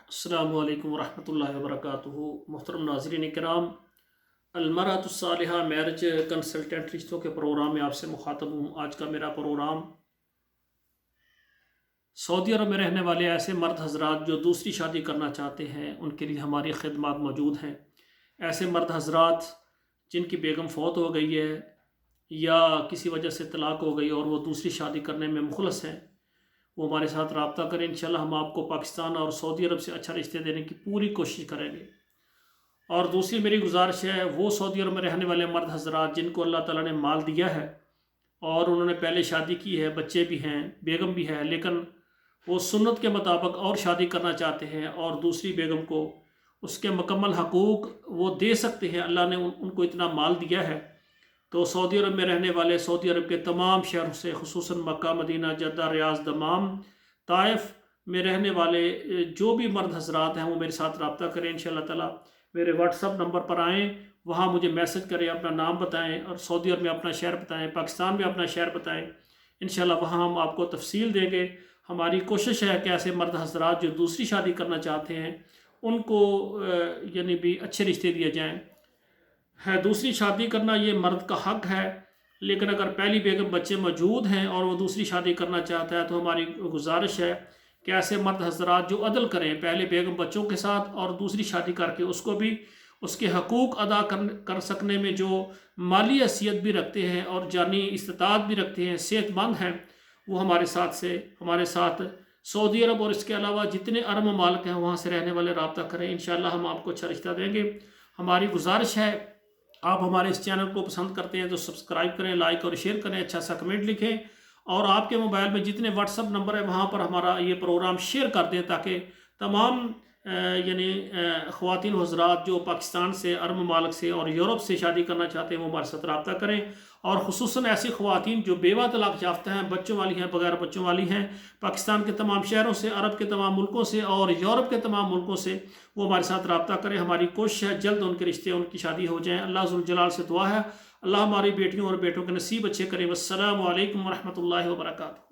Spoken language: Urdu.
السلام علیکم ورحمۃ اللہ وبرکاتہ۔ محترم ناظرین کرام، المرأۃ الصالحہ میرج کنسلٹنٹ رشتوں کے پروگرام میں آپ سے مخاطب ہوں۔ آج کا میرا پروگرام سعودی عرب میں رہنے والے ایسے مرد حضرات جو دوسری شادی کرنا چاہتے ہیں، ان کے لیے ہماری خدمات موجود ہیں۔ ایسے مرد حضرات جن کی بیگم فوت ہو گئی ہے یا کسی وجہ سے طلاق ہو گئی اور وہ دوسری شادی کرنے میں مخلص ہیں، وہ ہمارے ساتھ رابطہ کریں۔ انشاءاللہ ہم آپ کو پاکستان اور سعودی عرب سے اچھا رشتے دینے کی پوری کوشش کریں گے۔ اور دوسری میری گزارش ہے، وہ سعودی عرب میں رہنے والے مرد حضرات جن کو اللہ تعالیٰ نے مال دیا ہے اور انہوں نے پہلے شادی کی ہے، بچے بھی ہیں، بیگم بھی ہے، لیکن وہ سنت کے مطابق اور شادی کرنا چاہتے ہیں اور دوسری بیگم کو اس کے مکمل حقوق وہ دے سکتے ہیں، اللہ نے ان کو اتنا مال دیا ہے، تو سعودی عرب میں رہنے والے سعودی عرب کے تمام شہروں سے، خصوصاً مکہ، مدینہ، جدہ، ریاض، دمام، طائف میں رہنے والے جو بھی مرد حضرات ہیں وہ میرے ساتھ رابطہ کریں۔ انشاءاللہ تعالیٰ میرے واٹس اپ نمبر پر آئیں، وہاں مجھے میسج کریں، اپنا نام بتائیں اور سعودی عرب میں اپنا شہر بتائیں، پاکستان میں اپنا شہر بتائیں۔ انشاءاللہ وہاں ہم آپ کو تفصیل دیں گے۔ ہماری کوشش ہے کہ ایسے مرد حضرات جو دوسری شادی کرنا چاہتے ہیں ان کو یعنی بھی اچھے رشتے دیے جائیں۔ دوسری شادی کرنا یہ مرد کا حق ہے، لیکن اگر پہلی بیگم بچے موجود ہیں اور وہ دوسری شادی کرنا چاہتا ہے تو ہماری گزارش ہے کہ ایسے مرد حضرات جو عدل کریں، پہلے بیگم بچوں کے ساتھ اور دوسری شادی کر کے اس کو بھی اس کے حقوق ادا کر سکنے میں جو مالی حیثیت بھی رکھتے ہیں اور جانی استطاعت بھی رکھتے ہیں، صحت مند ہیں، وہ ہمارے ساتھ سعودی عرب اور اس کے علاوہ جتنے عرب ممالک ہیں وہاں سے رہنے والے رابطہ کریں۔ انشاءاللہ ہم آپ کو اچھا رشتہ دیں گے۔ ہماری گزارش ہے، آپ ہمارے اس چینل کو پسند کرتے ہیں تو سبسکرائب کریں، لائک اور شیئر کریں، اچھا سا کمنٹ لکھیں اور آپ کے موبائل میں جتنے واٹس اپ نمبر ہیں وہاں پر ہمارا یہ پروگرام شیئر کر دیں تاکہ تمام خواتین و حضرات جو پاکستان سے، عرب ممالک سے اور یورپ سے شادی کرنا چاہتے ہیں وہ ہمارے ساتھ رابطہ کریں۔ اور خصوصاً ایسی خواتین جو بیوہ طلاق یافتہ ہیں، بچوں والی ہیں، بغیر بچوں والی ہیں، پاکستان کے تمام شہروں سے، عرب کے تمام ملکوں سے اور یورپ کے تمام ملکوں سے وہ ہمارے ساتھ رابطہ کریں۔ ہماری کوشش ہے جلد ان کے رشتے، ان کی شادی ہو جائیں۔ اللہ ذوالجلال سے دعا ہے اللہ ہماری بیٹیوں اور بیٹوں کے نصیب اچھے کرے۔ والسلام علیکم ورحمۃ اللہ وبرکاتہ۔